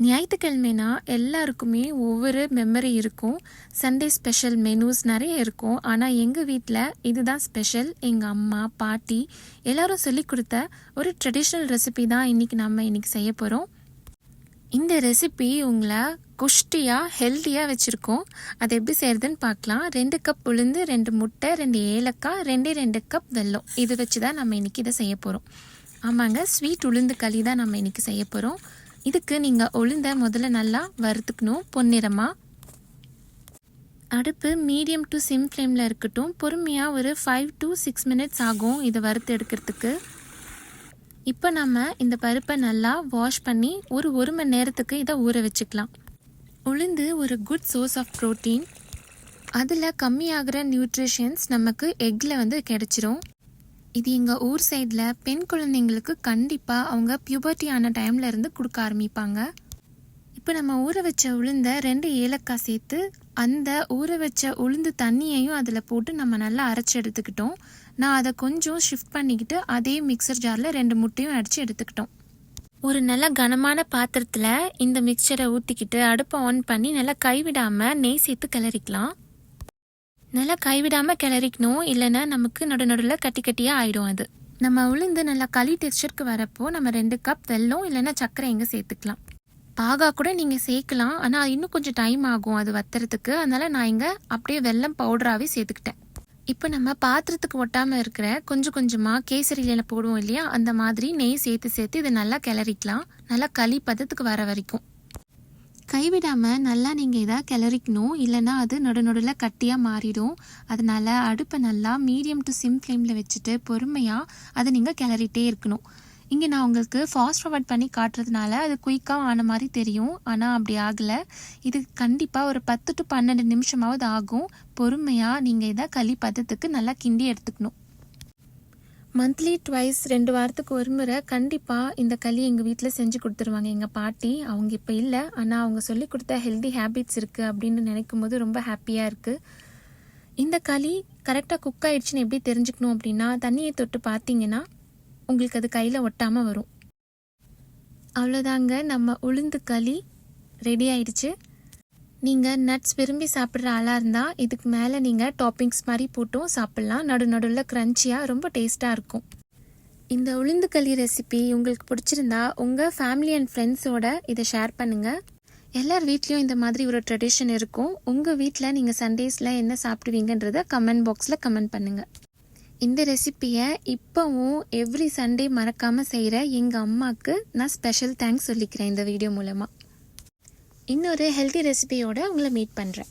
ஞாயிற்றுக்கிழமைனா எல்லாருக்குமே ஒவ்வொரு மெமரி இருக்கும். சண்டே ஸ்பெஷல் மெனூஸ் நிறைய இருக்கும். ஆனால் எங்கள் வீட்டில் இதுதான் ஸ்பெஷல். எங்கள் அம்மா பாட்டி எல்லாரும் சொல்லி கொடுத்த ஒரு ட்ரெடிஷ்னல் ரெசிபி தான் இன்றைக்கி செய்ய போகிறோம். இந்த ரெசிபி உங்களை குஷ்டியாக ஹெல்த்தியாக வச்சுருக்கோம். அது எப்படி செய்கிறதுன்னு பார்க்கலாம். 2 கப் உளுந்து, 2 முட்டை, 2 ஏலக்காய், 2 கப் வெல்லம், இது வச்சு தான் நம்ம இன்றைக்கி இதை செய்ய போகிறோம். ஆமாங்க, ஸ்வீட் உளுந்து களி தான் நம்ம இன்றைக்கி செய்ய போகிறோம். இதுக்கு நீங்கள் உளுந்த முதல்ல நல்லா வறுத்துக்கணும் பொன்னிறமாக. அடுப்பு மீடியம் டு சிம் ஃப்ளேமில் இருக்கட்டும். பொறுமையாக ஒரு 5 to 6 minutes ஆகும் இதை வறுத்து எடுக்கிறதுக்கு. இப்போ நம்ம இந்த பருப்பை நல்லா வாஷ் பண்ணி ஒரு மணி நேரத்துக்கு இதை ஊற வச்சுக்கலாம். உளுந்து ஒரு குட் சோர்ஸ் ஆஃப் ப்ரோட்டீன். அதில் கம்மியாகிற நியூட்ரிஷன்ஸ் நமக்கு எக்கில் கிடச்சிரும். இது எங்கள் ஊர் சைடில் பெண் குழந்தைங்களுக்கு கண்டிப்பாக அவங்க பியூபர்ட்டி ஆன டைமில் இருந்து கொடுக்க ஆரம்பிப்பாங்க. இப்போ நம்ம ஊற வச்ச உளுந்த 2 ஏலக்காய் சேர்த்து அந்த ஊற வச்ச உளுந்து தண்ணியையும் அதில் போட்டு நம்ம நல்லா அரைச்சி எடுத்துக்கிட்டோம். நான் அதை கொஞ்சம் ஷிஃப்ட் பண்ணிக்கிட்டு அதே மிக்சர் ஜாரில் 2 முட்டையும் அடித்து எடுத்துக்கிட்டோம். ஒரு நல்ல கனமான பாத்திரத்தில் இந்த மிக்சரை ஊற்றிக்கிட்டு அடுப்பை ஆன் பண்ணி நல்லா கைவிடாமல் நெய் சேர்த்து கிளறிக்கலாம். நல்லா கைவிடாமல் கிளறிக்கணும், இல்லைன்னா நமக்கு நடுநடுவில் கட்டி கட்டியாக ஆயிடும். அது நம்ம உளுந்து நல்லா களி டெக்ஸ்சருக்கு வரப்போ நம்ம 2 கப் வெல்லம் இல்லைன்னா சர்க்கரை இங்கே சேர்த்துக்கலாம். பாகா கூட நீங்கள் சேர்க்கலாம், ஆனால் இன்னும் கொஞ்சம் டைம் ஆகும் அது வத்துறதுக்கு. அதனால் நான் இங்கே அப்படியே வெல்லம் பவுடராகவே சேர்த்துக்கிட்டேன். இப்போ நம்ம பாத்திரத்துக்கு ஒட்டாமல் இருக்கிற கொஞ்சம் கொஞ்சமாக கேசரியில் போடுவோம் இல்லையா, அந்த மாதிரி நெய் சேர்த்து இதை நல்லா கிளறிக்கலாம். நல்லா களி பதத்துக்கு வர வரைக்கும் கைவிடாமல் நல்லா நீங்கள் இதை கிளறிக்கணும், இல்லைன்னா அது நடுநடுவில் கட்டியாக மாறிடும். அதனால் அடுப்பை நல்லா மீடியம் டு சிம் ஃப்ளேமில் வச்சுட்டு பொறுமையாக அதை நீங்கள் கிளறிட்டே இருக்கணும். இங்கே நான் உங்களுக்கு ஃபாஸ்ட் ஃபார்வர்ட் பண்ணி காட்டுறதுனால அது குயிக்காக ஆன மாதிரி தெரியும், ஆனால் அப்படி ஆகலை. இது கண்டிப்பாக ஒரு 10 to 12 நிமிஷமாவது ஆகும். பொறுமையாக நீங்கள் இதை களி பதத்துக்கு நல்லா கிண்டி எடுத்துக்கணும். மந்த்லி ட்வைஸ் 2 வாரத்துக்கு ஒரு முறை கண்டிப்பாக இந்த களி எங்கள் வீட்டில் செஞ்சு கொடுத்துருவாங்க எங்கள் பாட்டி. அவங்க இப்போ இல்லை, ஆனால் அவங்க சொல்லி கொடுத்த ஹெல்தி ஹேபிட்ஸ் இருக்குது அப்படின்னு நினைக்கும் போது ரொம்ப ஹாப்பியாக இருக்குது. இந்த களி கரெக்டாக குக் ஆகிடுச்சின்னு எப்படி தெரிஞ்சுக்கணும் அப்படின்னா, தண்ணியை தொட்டு பார்த்தீங்கன்னா உங்களுக்கு அது கையில் ஒட்டாமல் வரும். அவ்வளோதாங்க, நம்ம உளுந்து களி ரெடி ஆயிடுச்சு. நீங்கள் நட்ஸ் விரும்பி சாப்பிட்ற ஆளாக இருந்தால் இதுக்கு மேலே நீங்கள் டாப்பிங்ஸ் மாதிரி போட்டும் சாப்பிட்லாம். நடுநடுவில் க்ரன்ச்சியாக ரொம்ப டேஸ்ட்டாக இருக்கும். இந்த உளுந்து களி ரெசிபி உங்களுக்கு பிடிச்சிருந்தா உங்கள் ஃபேமிலி அண்ட் ஃப்ரெண்ட்ஸோட இதை ஷேர் பண்ணுங்கள். எல்லார் வீட்லேயும் இந்த மாதிரி ஒரு ட்ரெடிஷன் இருக்கும். உங்கள் வீட்டில் நீங்கள் சண்டேஸில் என்ன சாப்பிடுவீங்கன்றதை கமெண்ட் பாக்ஸில் கமெண்ட் பண்ணுங்கள். இந்த ரெசிப்பியை இப்போவும் எவ்ரி சண்டே மறக்காமல் செய்கிற எங்கள் அம்மாவுக்கு நான் ஸ்பெஷல் தேங்க்ஸ் சொல்லிக்கிறேன் இந்த வீடியோ மூலமாக. இன்னொரு ஹெல்த்தி ரெசிபியோடு உங்களை மீட் பண்ணுறேன்.